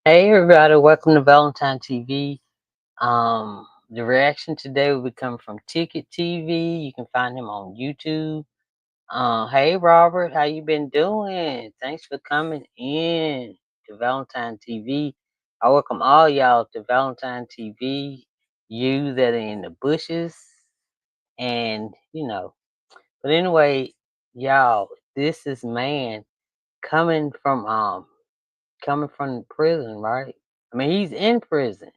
Hey everybody, welcome to Valentine TV. The reaction today will be coming from Ticket TV. You can find him on YouTube. Hey Robert, how you been doing? Thanks for coming in to Valentine TV. I welcome all y'all to Valentine TV. You that are in the bushes, and But anyway, y'all, this is man coming from prison, right? I mean, he's in prison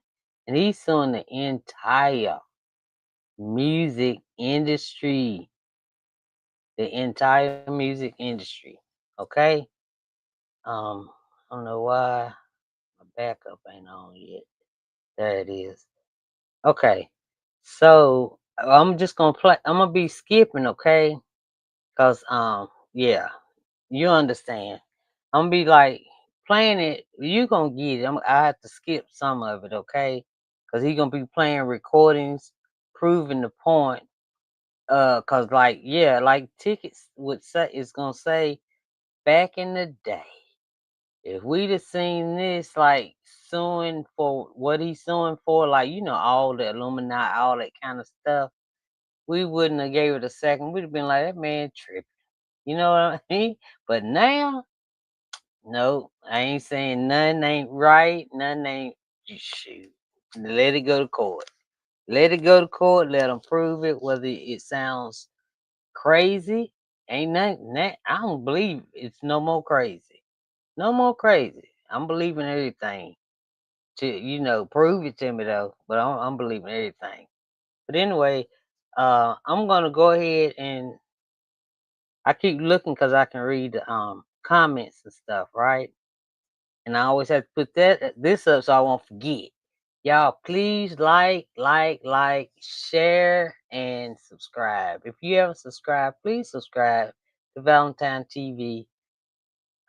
and he's suing the entire music industry, the entire music industry. Okay. I don't know why my backup ain't on yet. There it is. Okay. So I'm just gonna play. I'm gonna be skipping, okay? Cause yeah, you understand. I'm gonna be like playing it. You gonna get it. I have to skip some of it, okay? Cause he gonna be playing recordings, proving the point. Cause like yeah, like tickets would say, it's gonna say back in the day, if we'd have seen this like suing for what he's suing for, like all the Illuminati, all that kind of stuff, we wouldn't have gave it a second. We'd have been like that man tripping. You know what I mean? But now no, I ain't saying nothing ain't right, nothing ain't shoot. Let it go to court. Let it go to court, let them prove it, whether it sounds crazy. Ain't nothing that I don't believe it's no more crazy. No more crazy. I'm believing everything. To prove it to me though. But I'm believing everything. But anyway, I'm gonna go ahead and I keep looking because I can read the comments and stuff, right? And I always have to put this up so I won't forget. Y'all, please share, and subscribe. If you haven't subscribed, please subscribe to Valentine TV.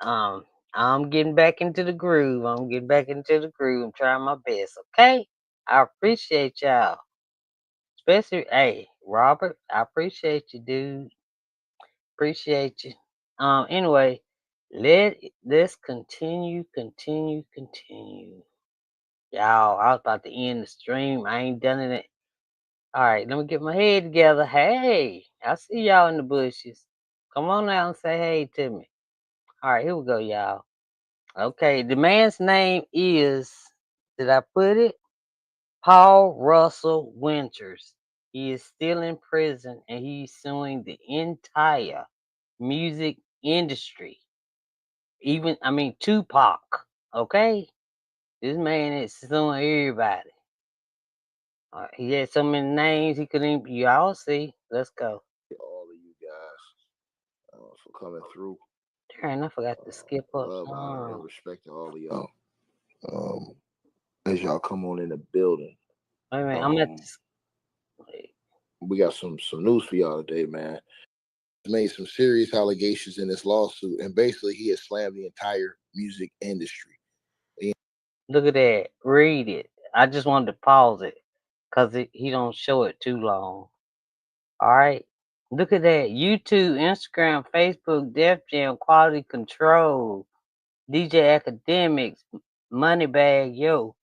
Um, I'm getting back into the groove. I'm getting back into the groove. I'm trying my best. Okay, I appreciate y'all, especially hey Robert. I appreciate you, dude. Appreciate you. Anyway, let's continue. Y'all, I was about to end the stream. I ain't done it. All right, let me get my head together. Hey, I see y'all in the bushes. Come on out and say hey to me. All right, here we go, y'all. Okay, the man's name is, did I put it? Paul Russell Winters. He is still in prison and he's suing the entire music industry. Even, I mean, Tupac. Okay? This man is suing everybody. He had so many names he couldn't even. Y'all see. Let's go. All of you guys for coming through. Darn, I forgot to skip up. Love, honor, and Oh, respect to all of y'all. Um, as y'all come on in the building, wait a minute. I'm at um, this. Wait. we got some news for y'all today, man. He's made some serious allegations in this lawsuit, and basically he has slammed the entire music industry. Look at that. Read it. I just wanted to pause it because he don't show it too long. All right. Look at that. YouTube, Instagram, Facebook, Def Jam, Quality Control, DJ Academics, Moneybag Yo,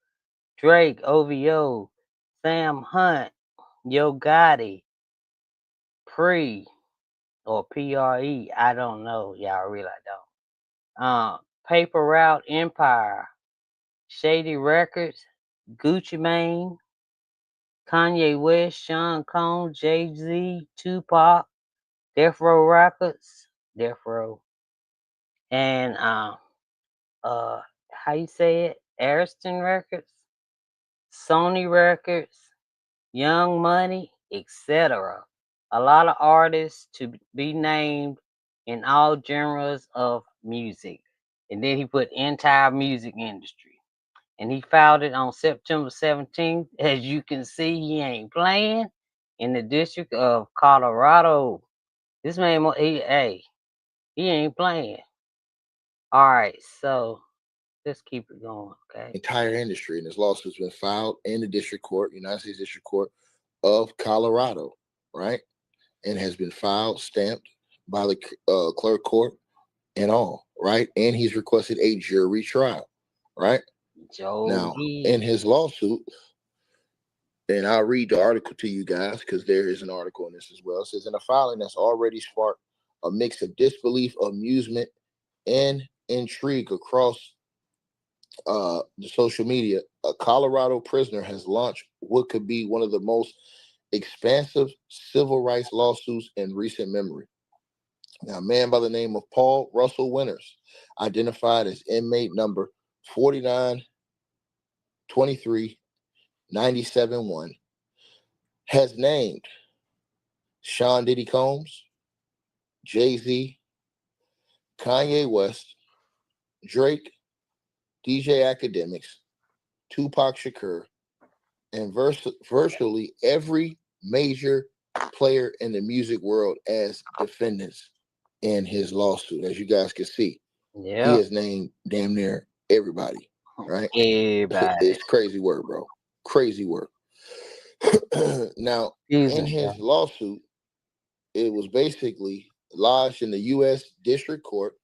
Drake, OVO, Sam Hunt, Yo Gotti, Pre or PRE. I don't know. Y'all really don't. Paper Route Empire, Shady Records, Gucci Mane, Kanye West, Sean Combs, Jay Z, Tupac, Death Row Records, Death Row, and how you say it? Ariston Records, Sony Records, Young Money, etc. A lot of artists to be named in all genres of music. And then he put entire music industry. And he filed it on September 17th. As you can see, he ain't playing in the District of Colorado. This man, he ain't playing. All right, so let's keep it going, okay? Entire industry, and this lawsuit's been filed in the district court, United States District Court of Colorado, right? And has been filed, stamped by the clerk court and all, right? And he's requested a jury trial, right? Now, in Jody. his lawsuit, and I'll read the article to you guys because there is an article in this as well. It says in a filing that's already sparked a mix of disbelief, amusement, and intrigue across the social media, a Colorado prisoner has launched what could be one of the most expansive civil rights lawsuits in recent memory. Now, a man by the name of Paul Russell Winters, identified as inmate number 492397-1, has named Sean Diddy Combs, Jay-Z, Kanye West, Drake, DJ Academics, Tupac Shakur, and virtually every major player in the music world as defendants in his lawsuit. As you guys can see, he Yep. has named damn near everybody, right? Everybody. It's crazy work, bro. Crazy work. Now, Excuse in me, his guys. lawsuit, it was basically lodged in the U.S. District Court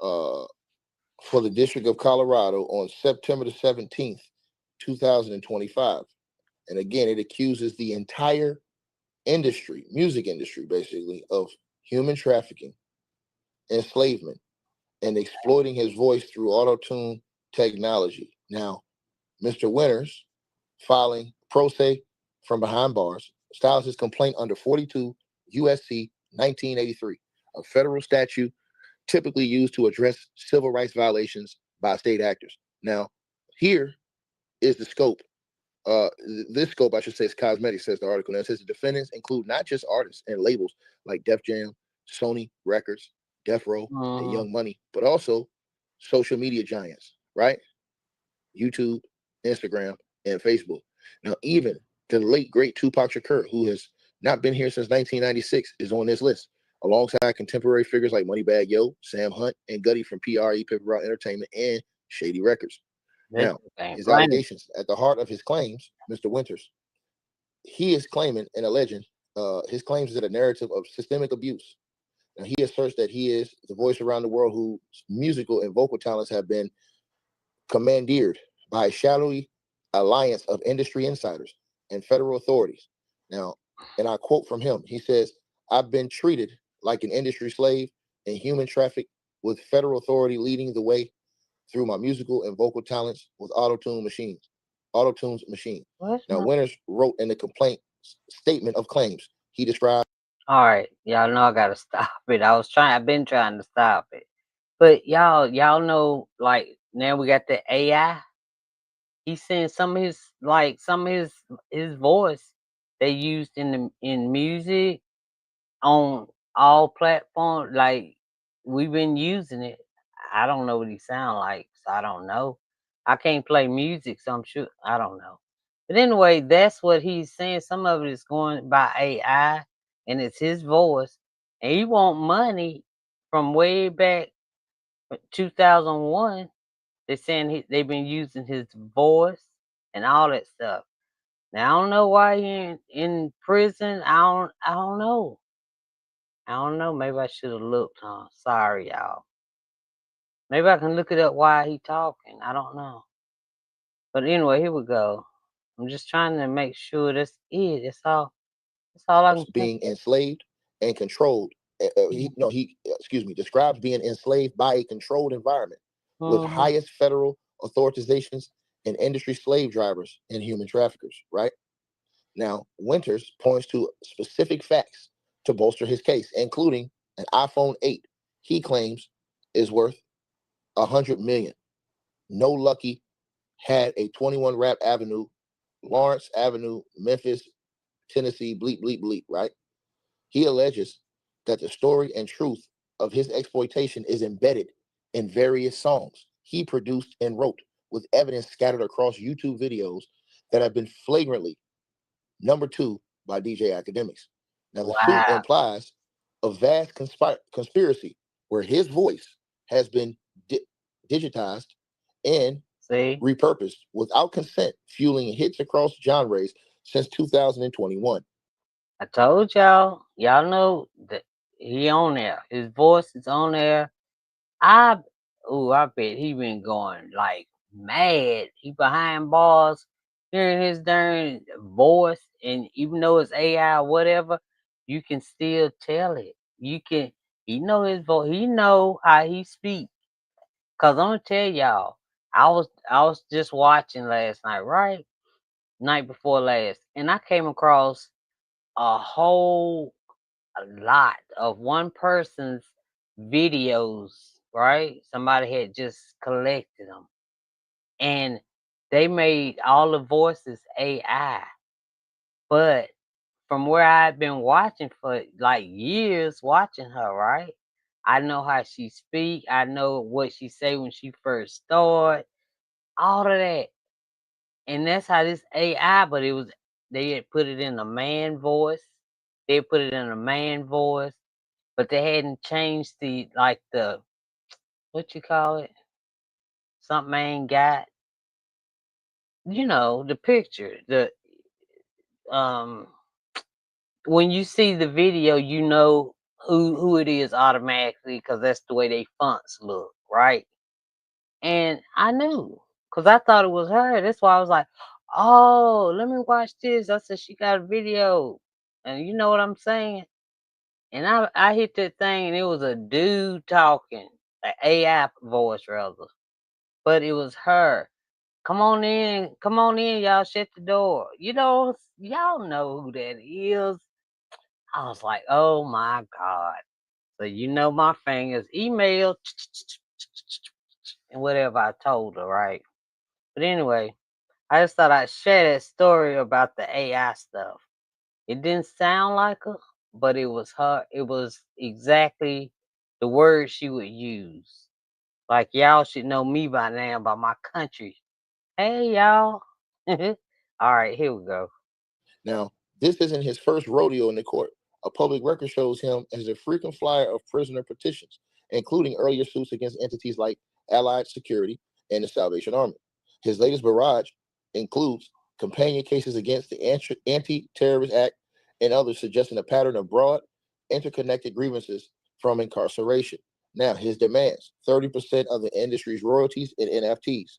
uh, for the District of Colorado on September the 17th, 2025. And again, it accuses the entire industry, music industry, basically, of human trafficking, enslavement, and exploiting his voice through auto-tune technology. Now, Mr. Winters, filing pro se from behind bars, styles his complaint under 42 USC 1983, a federal statute typically used to address civil rights violations by state actors. Now, here is the scope. This scope, I should say, is cosmetic, says the article. Now, it says the defendants include not just artists and labels like Def Jam, Sony Records, Death Row, and Mm, Young Money, but also social media giants, right? YouTube, Instagram, and Facebook. Now, even the late great Tupac Shakur, who has not been here since 1996, is on this list, alongside contemporary figures like Moneybagg Yo, Sam Hunt, and Gutty from PRE Paper Route Entertainment and Shady Records. this Now, ain't his funny. allegations at the heart of his claims, Mr. Winters, he is claiming and alleging his claims is that a narrative of systemic abuse. Now, he asserts that he is the voice around the world whose musical and vocal talents have been commandeered by a shadowy alliance of industry insiders and federal authorities. Now, and I quote from him, he says, I've been treated like an industry slave and human trafficked, with federal authority leading the way through my musical and vocal talents with auto-tunes machine. What's Now, my Winters wrote in the complaint statement of claims, he described all right, y'all know I gotta stop it. I've been trying to stop it. But y'all know, like, now we got the AI. He's saying some of his voice they used in music on all platforms. Like, we've been using it. I don't know what he sound like, so I don't know. I can't play music, so I'm sure I don't know. But anyway, that's what he's saying. Some of it is going by AI, and it's his voice, and he want money from way back 2001. They're saying they've been using his voice and all that stuff. Now I don't know why he in prison. I don't know. I don't know. Maybe I should have looked, huh? Sorry, y'all. Maybe I can look it up while he talking. I don't know. But anyway, here we go. I'm just trying to make sure that's it. That's all. That's all I can think being enslaved and controlled. of. Excuse me, describes being enslaved by a controlled environment with Mm-hmm. highest federal authorizations and industry slave drivers and human traffickers, right? Now, Winters points to specific facts to bolster his case, including an iPhone 8 he claims is worth 100 million. No Lucky had a 21 Rap Avenue, Lawrence Avenue, Memphis, Tennessee, bleep, bleep, bleep, right? He alleges that the story and truth of his exploitation is embedded in various songs he produced and wrote, with evidence scattered across YouTube videos that have been flagrantly number two by DJ Academics. Now, the suit Wow. implies a vast conspiracy where his voice has been digitized and See, repurposed without consent, fueling hits across genres since 2021. I told y'all. Y'all know that he on there. His voice is on there. I I bet he been going like mad. He behind bars, hearing his darn voice, and even though it's AI or whatever, you can still tell it. You can. He know his voice. He know how he speak. Cause I'm gonna tell y'all, I was just watching last night, right? Night before last, and I came across a lot of one person's videos, right? Somebody had just collected them, and they made all the voices AI. But from where I've been watching for like years, watching her, right? I know how she speak. I know what she say when she first start. All of that, and that's how this AI. But it was they had put it in a man voice. They put it in a man voice, but they hadn't changed the what you call it? Something I ain't got. The picture. The um when you see the video, you know who it is automatically because that's the way they fonts look, right? And I knew because I thought it was her. That's why I was like, "Oh, let me watch this." I said she got a video, and you know what I'm saying. And I hit that thing, and it was a dude talking, an AI voice rather, but it was her. Come on in, y'all. Shut the door. Y'all know who that is. I was like, oh my God. So my fingers, email and whatever I told her, right? But anyway, I just thought I'd share that story about the AI stuff. It didn't sound like her, but it was her. It was exactly the words she would use. Like y'all should know me by now by my country. Hey y'all. All right, here we go. Now, this isn't his first rodeo in the court. A public record shows him as a frequent flyer of prisoner petitions, including earlier suits against entities like Allied Security and the Salvation Army. His latest barrage includes companion cases against the Anti-Terrorist Act and others, suggesting a pattern of broad, interconnected grievances from incarceration. Now, his demands 30% of the industry's royalties in NFTs.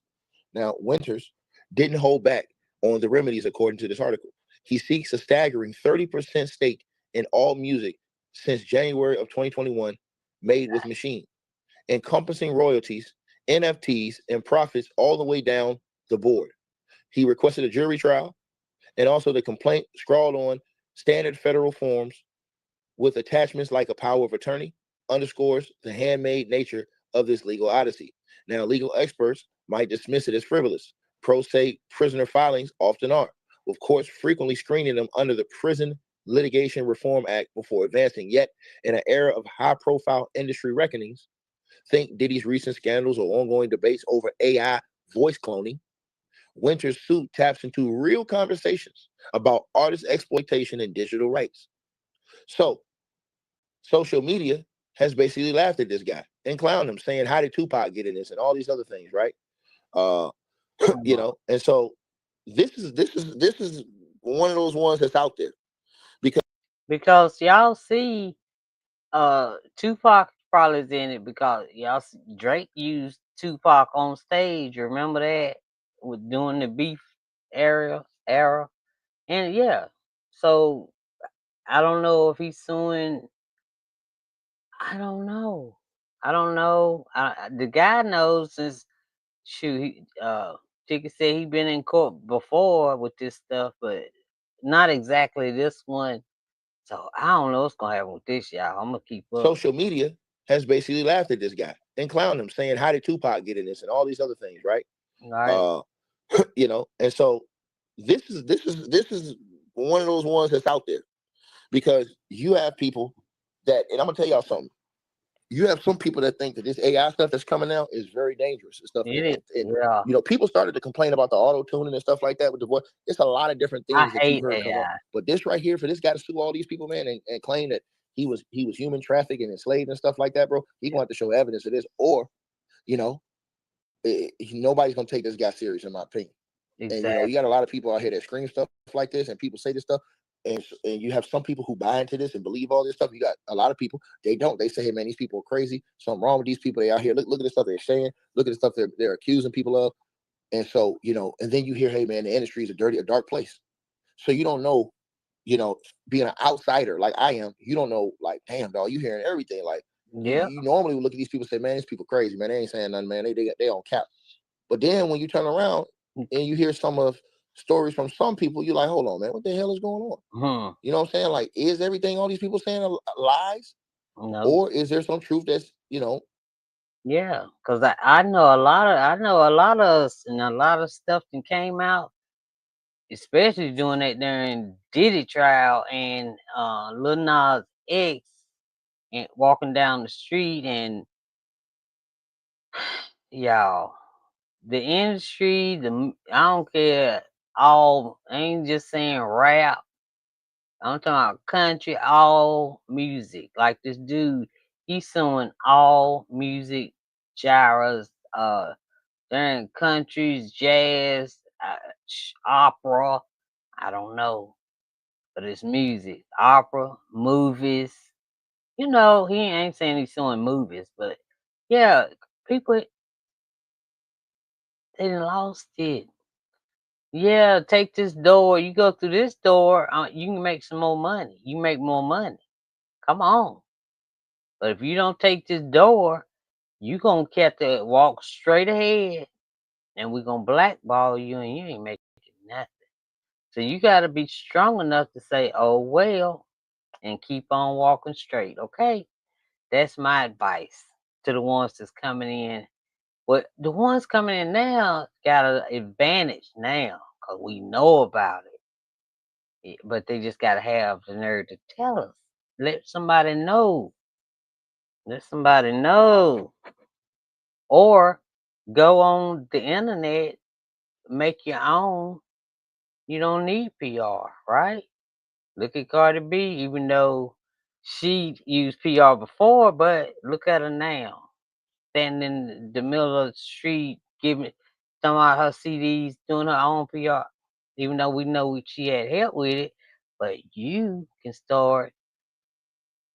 Now, Winters didn't hold back on the remedies, according to this article. He seeks a staggering 30% stake in all music since January of 2021 made with machine, encompassing royalties, NFTs, and profits all the way down the board. He requested a jury trial and also the complaint scrawled on standard federal forms with attachments like a power of attorney underscores the handmade nature of this legal odyssey. Now, legal experts might dismiss it as frivolous. Pro se prisoner filings often are, with courts frequently screening them under the Prison Litigation Reform Act before advancing. Yet, in an era of high profile industry reckonings, think Diddy's recent scandals or ongoing debates over AI voice cloning, Winter's suit taps into real conversations about artist exploitation and digital rights. So, social media has basically laughed at this guy and clowned him, saying, "How did Tupac get in this?" and all these other things, right? Uh, Come on. and so this is one of those ones that's out there because Because y'all see, Tupac probably is in it because Drake used Tupac on stage. Remember that with doing the beef era, and yeah. So I don't know if he's suing. I don't know. I don't know. The guy knows since shoot. Chicken said he been in court before with this stuff, but not exactly this one. So I don't know what's gonna happen with this, y'all. I'm gonna keep up. social media has basically laughed at this guy and clowned him, saying, "How did Tupac get in this?" and all these other things, right? Right. Uh, and so this is one of those ones that's out there because you have people that, and I'm gonna tell y'all something. You have some people that think that this AI stuff that's coming out is very dangerous and stuff. It is. Yeah. People started to complain about the auto tuning and stuff like that with the voice. It's a lot of different I things that you've hate heard come up. AI. But this right here, for this guy to sue all these people, man, and claim that he was human trafficked and enslaved and stuff like that, bro, he Yeah, going to show evidence of this, or you know, nobody's gonna take this guy serious, in my opinion. And you exactly. got a lot of people out here that scream stuff like this, and people say this stuff, and you have some people who buy into this and believe all this stuff. You got a lot of people they don't. They say, "Hey, man, these people are crazy. Something wrong with these people. They out here. Look at the stuff they're saying. Look at the stuff they're accusing people of." And so, and then you hear, hey man, the industry is a dirty, a dark place. So you don't know, you know, being an outsider like I am, you don't know, like, damn, dog, you hearing everything. Like, Yep. you normally would look at these people and say, man, these people crazy, man. They ain't saying nothing, man. They on cap. But then when you turn around and you hear some of stories from some people, you're like, hold on, man, what the hell is going on? Hmm. You know what I'm saying? Like, is everything all these people saying lies, No. or is there some truth that's, Yeah, cause I know a lot of us and a lot of stuff that came out, especially doing that during Diddy trial and Lil Nas X and walking down the street and y'all, the industry, I don't care, all, I ain't just saying rap. I'm talking about country, all music. Like this dude, he's suing all music genres, during countries, jazz, opera. I don't know, but it's music, opera, movies. He ain't saying he's suing movies, but yeah, people they done lost it. Yeah, take this door. You go through this door, you can make some more money. You make more money. Come on. But if you don't take this door, you gonna have to walk straight ahead, and we gonna blackball you, and you ain't making nothing. So you gotta be strong enough to say, "Oh well," and keep on walking straight. Okay, that's my advice to the ones that's coming in. But the ones coming in now got an advantage now because we know about it. But they just gotta have the nerve to tell us. Let somebody know. Let somebody know. Or go on the internet, make your own. You don't need PR, right? Look at Cardi B, even though she used PR before, but look at her now. Standing in the middle of the street, giving some of her CDs, doing her own PR. Even though we know she had help with it, but you can start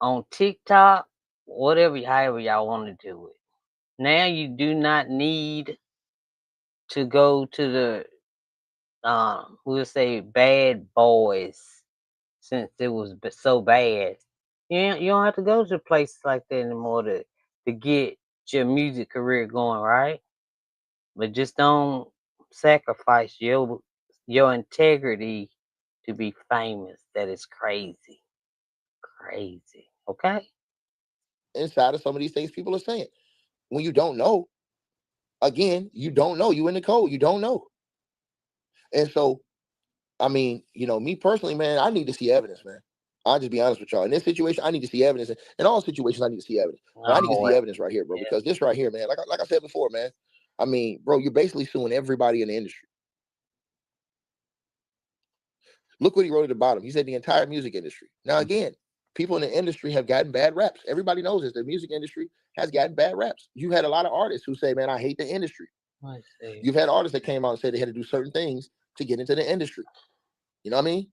on TikTok, whatever, however y'all want to do it. Now you do not need to go to the we'll say bad boys since it was so bad. You don't have to go to places like that anymore to get your music career going, right? But just don't sacrifice your integrity to be famous. That is crazy. Crazy. Okay? inside of some of these things people are saying. When you don't know, again, you don't know. You in the code, you don't know. And so, I mean, me personally, man, I need to see evidence, man. I'll just be honest with y'all. In this situation, I need to see evidence. In all situations, I need to see evidence. But I need to see Always. evidence right here, bro, Yeah. because this right here, man, like I said before, man. I mean, bro, you're basically suing everybody in the industry. Look what he wrote at the bottom. He said the entire music industry. Now, again, people in the industry have gotten bad raps. Everybody knows this. The music industry has gotten bad raps. You had a lot of artists who say, man, I hate the industry. Let's see. You've had artists that came out and said they had to do certain things to get into the industry. You know what I mean?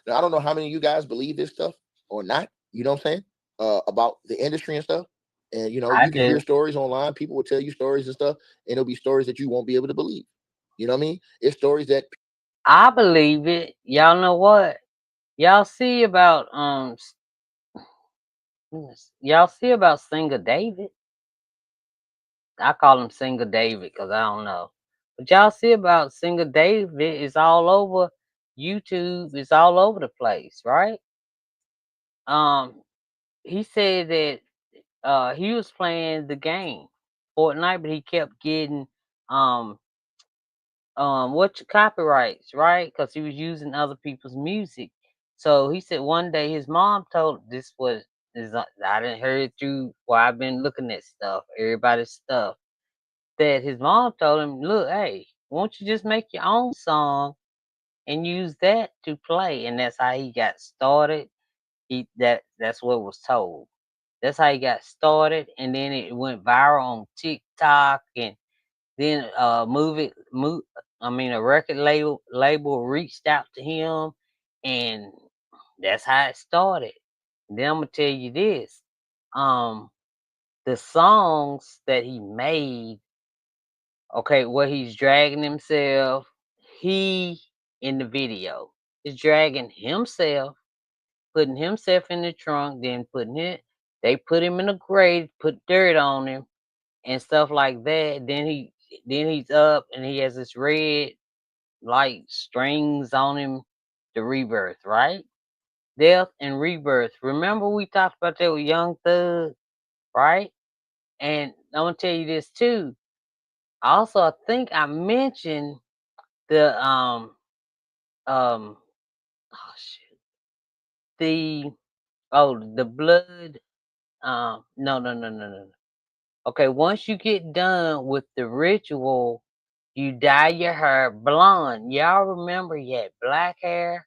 Now, I don't know how many of you guys believe this stuff or not. You know what I'm saying? About the industry and stuff. And, I you can hear do. stories online. People will tell you stories and stuff, and it'll be stories that you won't be able to believe. You know what I mean? It's stories that I believe it. Y'all know what? Y'all see about y'all see about Singer David? I call him Singer David because I don't know. But y'all see about Singer David, it's all over YouTube, it's all over the place, right? Um he said that he was playing the game Fortnite, but he kept getting um what copyrights, right? Because he was using other people's music. So he said one day his mom told this was is I didn't hear it through while I've been looking at stuff, everybody's stuff, that his mom told him, look, hey, won't you just make your own song and use that to play? And that's how he got started. That's what was told. That's how he got started, and then it went viral on TikTok, and then a record label reached out to him, and that's how it started. Then I'm gonna tell you this: um, the songs that he made Okay, where he's dragging himself. He in the video is dragging himself, putting himself in the trunk, then putting it. They put him in a grave, put dirt on him and stuff like that. Then he's up and he has this red like strings on him. The rebirth, right? Death and rebirth. Remember we talked about that with Young Thug, right? And I'm gonna tell you this too. Also, I think I mentioned the um oh shit the the blood no. Okay, once you get done with the ritual, you dye your hair blonde. Y'all remember he had black hair?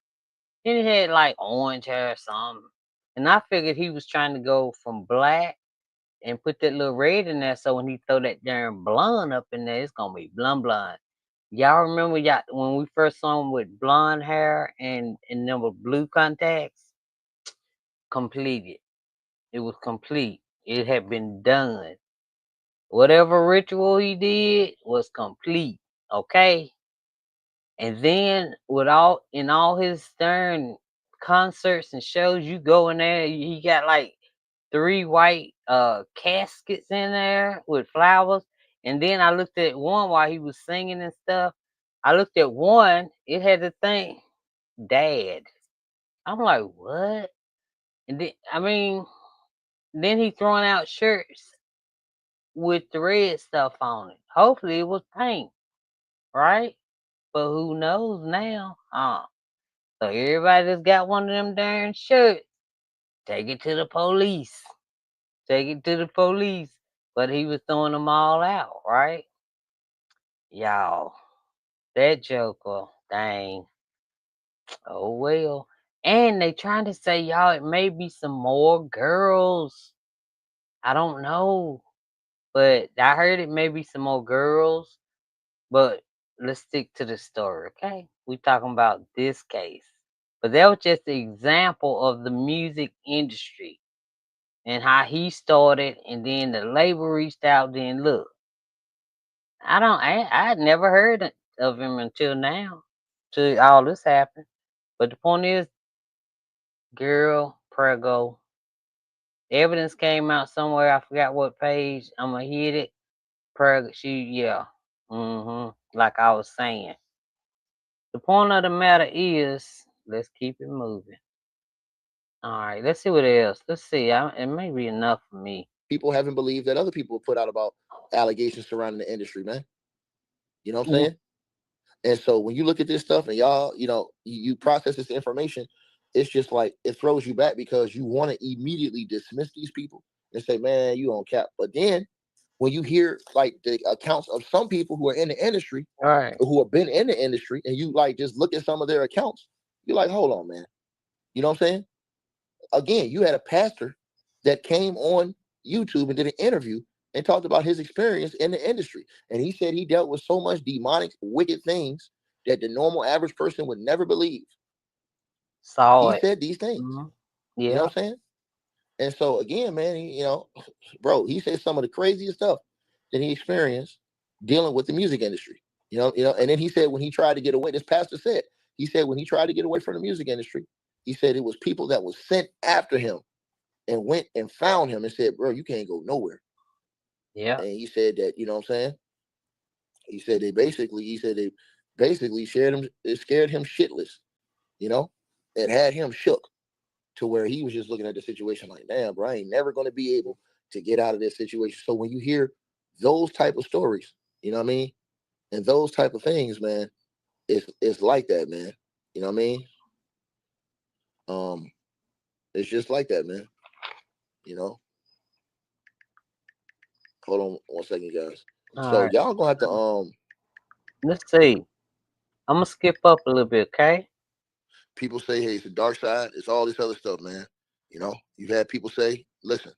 Then he had like orange hair or something. And I figured he was trying to go from black and put that little red in there so when he throw that darn blonde up in there, it's gonna be blonde. Y'all remember y'all when we first saw him with blonde hair and them with blue contacts? Completed. It was complete. It had been done. Whatever ritual he did was complete. Okay. And then with all his stern concerts and shows, you go in there, he got like three white caskets in there with flowers. And then I looked at one while he was singing and stuff. I looked at one, it had the thing, Dad. I'm like, what? And then then he throwing out shirts with the red stuff on it. Hopefully it was paint, right? But who knows now? So everybody that's got one of them darn shirts, take it to the police. Take it to the police. But he was throwing them all out, right? Y'all, that Joker, dang. Oh well. And they trying to say, y'all, it may be some more girls. I don't know. But I heard it may be some more girls. But let's stick to the story, okay? We talking about this case. But that was just an example of the music industry and how he started, and then the label reached out. Then look, I had never heard of him until now, till all this happened. But the point is, girl, prego, evidence came out somewhere. I forgot what page. I'm gonna hit it. Prego, yeah, like I was saying. The point of the matter is, let's keep it moving. All right, let's see what else. Let's see. It may be enough for me. People haven't believed that other people put out about allegations surrounding the industry, man. You know what I'm Mm, saying? And so when you look at this stuff and y'all, you process this information, it's just like it throws you back because you want to immediately dismiss these people and say, man, you on cap. But then when you hear like the accounts of some people who are in the industry all right. or who have been in the industry and you like just look at some of their accounts, you're like, hold on, man. You know what I'm saying? Again, you had a pastor that came on YouTube and did an interview and talked about his experience in the industry. And he said he dealt with so much demonic, wicked things that the normal average person would never believe. Saw He it. said these things. Hmm. You know Yeah. what I'm saying? And so again, man, bro, he said some of the craziest stuff that he experienced dealing with the music industry. And then he said when he tried to get away, this pastor said, he said when he tried to get away from the music industry, he said it was people that was sent after him and went and found him and said, bro, you can't go nowhere. Yeah. And he said that, you know what I'm saying? He said they basically shared him, it scared him shitless, you know, and had him shook to where he was just looking at the situation like, damn, bro, I ain't never going to be able to get out of this situation. So when you hear those type of stories, you know what I mean? And those type of things, man, it's like that, man. You know what I mean? Um, it's just like that, man. You know, hold on one second, guys. All So right. y'all gonna have to Let's see. I'm gonna skip up a little bit, okay? people say, hey, it's the dark side. It's all this other stuff, man. You've had people say, listen.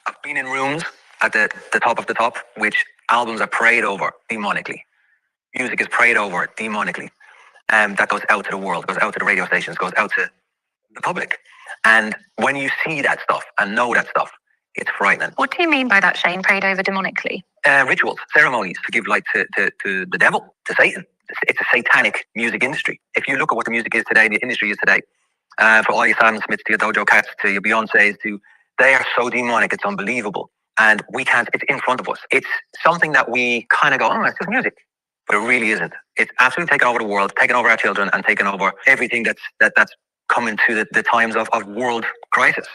I've been in rooms at the top of the top, which albums are prayed over demonically. Music is prayed over demonically. That goes out to the world, goes out to the radio stations, goes out to the public. And when you see that stuff and know that stuff, It's frightening. What do you mean by that, Shane? Prayed over demonically? Rituals, ceremonies to give light to the devil, to Satan. It's a satanic music industry. If you look at what the music is today, the industry is today, for all your Simon Smiths to your Dojo Cats to your Beyoncés they are so demonic, it's unbelievable. And we can't, it's in front of us. It's something that we kind of go, oh, it's just music. But it really isn't. It's absolutely taken over the world, taken over our children, and taken over everything that's coming to the times of world crisis.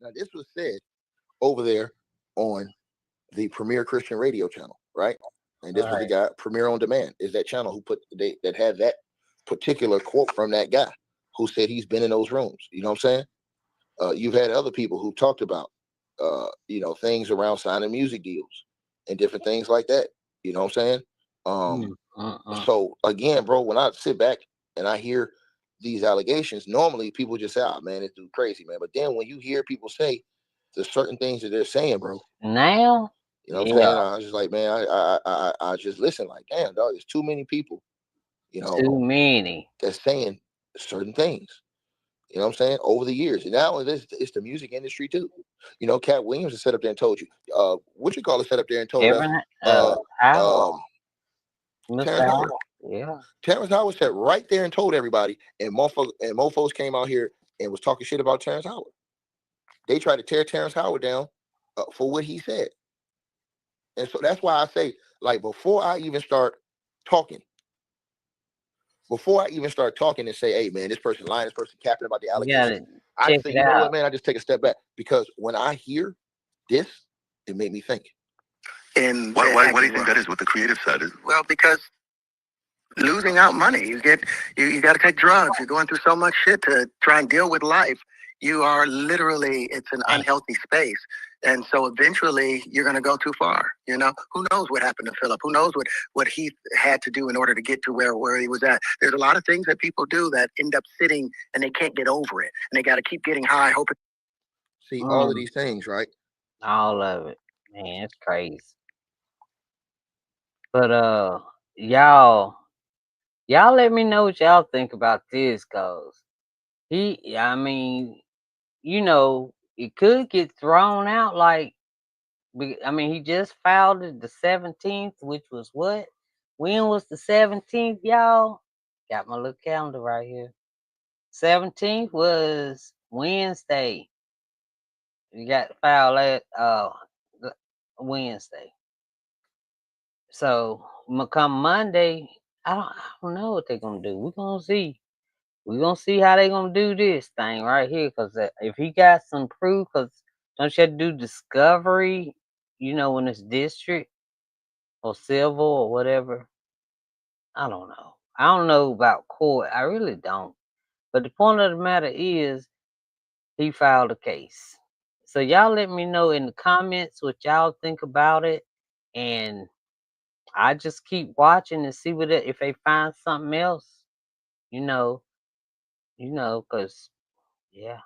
Now, this was said over there on the Premier Christian Radio channel, right? And this was the guy, Premier on Demand, is that channel who that had that particular quote from that guy who said he's been in those rooms. You know what I'm saying? You've had other people who talked about, things around signing music deals and different things like that. You know what I'm saying? So again, bro, when I sit back and I hear these allegations, normally people just say, "Oh man, this dude crazy, man." But then when you hear people say the certain things that they're saying, bro, now, you know what I'm saying? I was just like, man, I just listen, like, damn, dog, there's too many people, too many that's saying certain things. You know what I'm saying? Over the years. And now it's the music industry too. You know, Cat Williams has set up there and told you. What you call it, set up there and told us Terrence Howard. Yeah. Terrence Howard sat right there and told everybody, and mofos came out here and was talking shit about Terrence Howard. They tried to tear Terrence Howard down for what he said. And so that's why I say, like, before I even start talking and say, hey, man, this person lying, this person capping about the allegations, I say, you know what, man, I just take a step back. Because when I hear this, it made me think. And why do you think that is? What the creative side is? Well, because losing out money, you got to take drugs. You're going through so much shit to try and deal with life. You are literally, it's an unhealthy space. And so eventually you're going to go too far. You know, who knows what happened to Philip? Who knows what he had to do in order to get to where he was at? There's a lot of things that people do that end up sitting and they can't get over it. And they got to keep getting high, hoping. See, all of these things, right? All of it. Man, it's crazy. But y'all let me know what y'all think about this, cause I mean, it could get thrown out like, I mean, he just filed it the 17th, which was what? When was the 17th, y'all? Got my little calendar right here. 17th was Wednesday. You got to file that Wednesday. So come Monday, I don't know what they're gonna do. We're gonna see. We're gonna see how they're gonna do this thing right here. Cause if he got some proof, cause don't you have to do discovery? When it's district or civil or whatever. I don't know. I don't know about court. I really don't. But the point of the matter is, he filed a case. So y'all let me know in the comments what y'all think about it, and I just keep watching and see if they find something else, you know, cause yeah.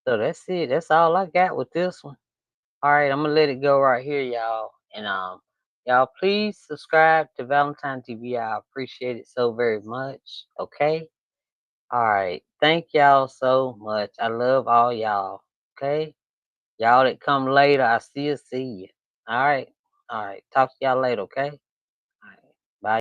So that's it. That's all I got with this one. All right, I'm gonna let it go right here, y'all. And y'all please subscribe to Valentine TV. I appreciate it so very much. Okay. All right. Thank y'all so much. I love all y'all. Okay. Y'all that come later, I still see you. All right. All right. Talk to y'all later. Okay.